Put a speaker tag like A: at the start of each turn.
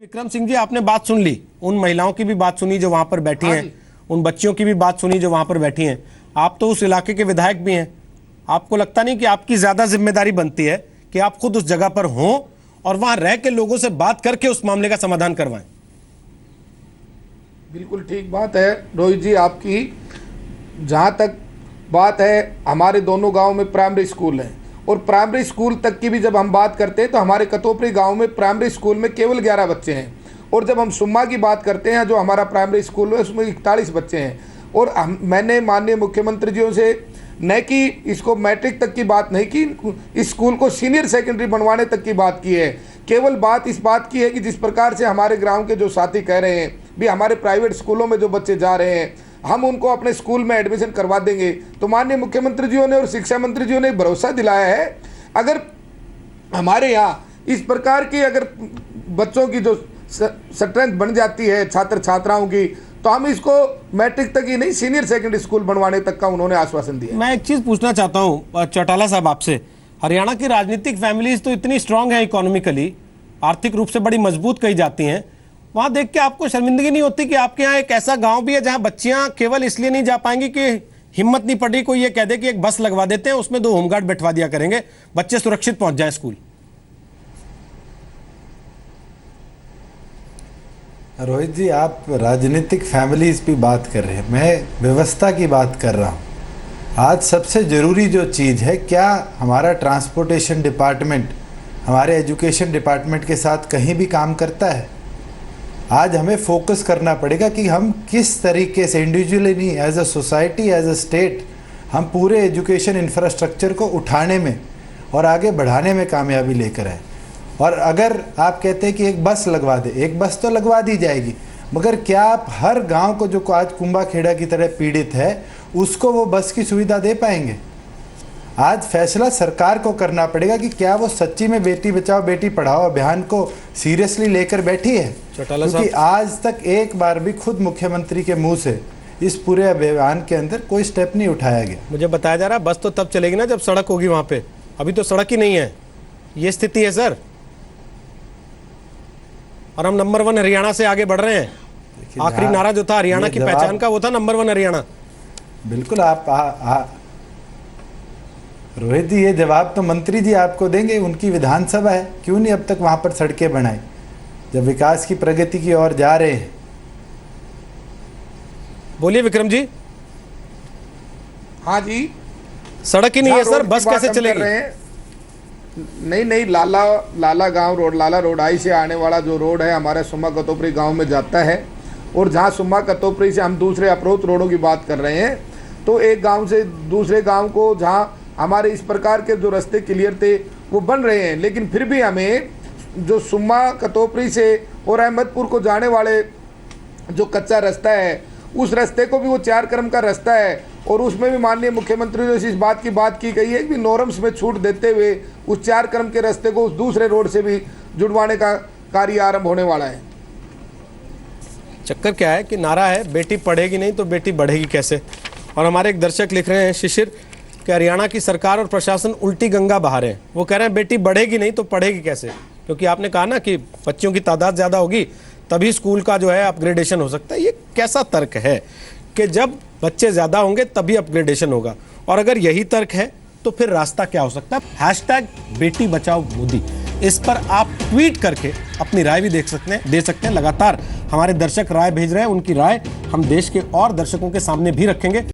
A: विक्रम सिंह जी, आपने बात सुन ली, उन महिलाओं की भी बात सुनी जो वहां पर बैठी हैं, उन बच्चियों की भी बात सुनी जो वहां पर बैठी हैं। आप तो उस इलाके के विधायक भी हैं, आपको लगता नहीं कि आपकी ज्यादा जिम्मेदारी बनती है कि आप खुद उस जगह पर हों और वहां रह के लोगों से बात करके उस मामले का समाधान करवाएं?
B: बिल्कुल ठीक बात है रोहित जी आपकी। जहाँ तक बात है, हमारे दोनों गांव में प्राइमरी स्कूल है और प्राइमरी स्कूल तक की भी जब हम बात करते हैं तो हमारे कतोपरी गांव में प्राइमरी स्कूल में केवल 11 बच्चे हैं और जब हम सुम्मा की बात करते हैं जो हमारा प्राइमरी स्कूल है उसमें 41 बच्चे हैं। और मैंने माननीय मुख्यमंत्री जी से न कि इसको मैट्रिक तक की बात नहीं की, इस स्कूल को सीनियर सेकेंडरी बनवाने तक की बात की है। केवल बात इस बात की है कि जिस प्रकार से हमारे ग्राम के जो साथी कह रहे हैं भी हमारे प्राइवेट स्कूलों में जो बच्चे जा रहे हैं हम उनको अपने स्कूल में एडमिशन करवा देंगे, तो माननीय मुख्यमंत्री जी ने और शिक्षा मंत्री जी ने भरोसा दिलाया है। अगर हमारे यहाँ इस प्रकार की अगर बच्चों की जो स्ट्रेंथ बन जाती है छात्र छात्राओं की, तो हम इसको मैट्रिक तक ही नहीं सीनियर सेकेंडरी स्कूल बनवाने तक का उन्होंने आश्वासन दिया।
A: मैं एक चीज पूछना चाहता हूँ चौटाला साहब आपसे, हरियाणा की राजनीतिक फैमिलीज तो इतनी स्ट्रांग है, इकोनॉमिकली आर्थिक रूप से बड़ी मजबूत कही जाती हैं, वहां देख के आपको शर्मिंदगी नहीं होती कि आपके यहाँ एक ऐसा गांव भी है जहां बच्चियां केवल इसलिए नहीं जा पाएंगी कि हिम्मत नहीं पड़ रही, कोई ये कह दे कि एक बस लगवा देते हैं उसमें 2 होमगार्ड बैठवा दिया करेंगे, बच्चे सुरक्षित पहुंच जाए स्कूल?
C: रोहित जी, आप राजनीतिक फैमिलीज की बात कर रहे हैं, मैं व्यवस्था की बात कर रहा हूँ। आज सबसे ज़रूरी जो चीज़ है, क्या हमारा ट्रांसपोर्टेशन डिपार्टमेंट हमारे एजुकेशन डिपार्टमेंट के साथ कहीं भी काम करता है? आज हमें फोकस करना पड़ेगा कि हम किस तरीके से इंडिविजुअली नहीं, as a society, as a state, हम पूरे एजुकेशन इंफ्रास्ट्रक्चर को उठाने में और आगे बढ़ाने में कामयाबी लेकर आए। और अगर आप कहते हैं कि एक बस लगवा दे, एक बस तो लगवा दी जाएगी, मगर क्या आप हर गांव को जो आज कुंभाखेड़ा की तरह पीड़ित है उसको वो बस की सुविधा दे पाएंगे? आज फैसला सरकार को करना पड़ेगा कि क्या वो सच्ची में बेटी बचाओ बेटी पढ़ाओ अभियान को सीरियसली लेकर बैठी है, क्योंकि आज तक एक बार भी खुद मुख्यमंत्री के मुंह से इस पूरे अभियान के अंदर कोई स्टेप नहीं उठाया गया।
A: मुझे बताया जा रहा है बस तो तब चलेगी ना जब सड़क होगी वहां पे, अभी तो सड़क ही नहीं है, ये स्थिति है सर। और हम नंबर 1 हरियाणा से आगे बढ़ रहे हैं। आखिरी नारा जो था हरियाणा की पहचान का वो था नंबर 1 हरियाणा।
C: बिल्कुल। आप रोहित जी, ये जवाब तो मंत्री जी आपको देंगे, उनकी विधानसभा है, क्यों नहीं अब तक वहां पर सड़कें बनाई जब विकास की प्रगति की ओर जा रहे हैं?
A: बोलिए विक्रम जी।
B: हाँ जी,
A: सड़क ही नहीं है सर, बस कैसे चलेगी?
B: नहीं, लाला गांव रोड, लाला रोड आई से आने वाला जो रोड है हमारे सुम्मा कतोपरी गांव में जाता है। और जहां सुम्मा कतोपरी से हम दूसरे अप्रोच रोडों की बात कर रहे हैं, तो एक गांव से दूसरे गांव को जहां हमारे इस प्रकार के जो रास्ते क्लियर थे वो बन रहे हैं, लेकिन फिर भी हमें जो सुम्मा कतोपरी से और अहमदपुर को जाने वाले जो कच्चा रास्ता है उस रास्ते को भी वो 4 क्रम का रास्ता है और उसमें भी माननीय मुख्यमंत्री से इस बात की बात की गई है कि नॉर्म्स में छूट देते हुए उस 4 क्रम के रास्ते को उस दूसरे रोड से भी जुड़वाने का कार्य आरंभ होने वाला है।
A: चक्कर क्या है कि नारा है बेटी पढ़ेगी नहीं तो बेटी बढ़ेगी कैसे। और हमारे एक दर्शक लिख रहे हैं शिशिर कि हरियाणा की सरकार और प्रशासन उल्टी गंगा बहा रहे हैं। वो कह रहे हैं बेटी बढ़ेगी नहीं तो पढ़ेगी कैसे, क्योंकि आपने कहा ना कि बच्चों की तादाद ज़्यादा होगी तभी स्कूल का जो है अपग्रेडेशन हो सकता है। ये कैसा तर्क है कि जब बच्चे ज़्यादा होंगे तभी अपग्रेडेशन होगा? और अगर यही तर्क है तो फिर रास्ता क्या हो सकता है? #बेटी बचाओ मोदी, इस पर आप ट्वीट करके अपनी राय भी दे सकते हैं। लगातार हमारे दर्शक राय भेज रहे हैं, उनकी राय हम देश के और दर्शकों के सामने भी रखेंगे।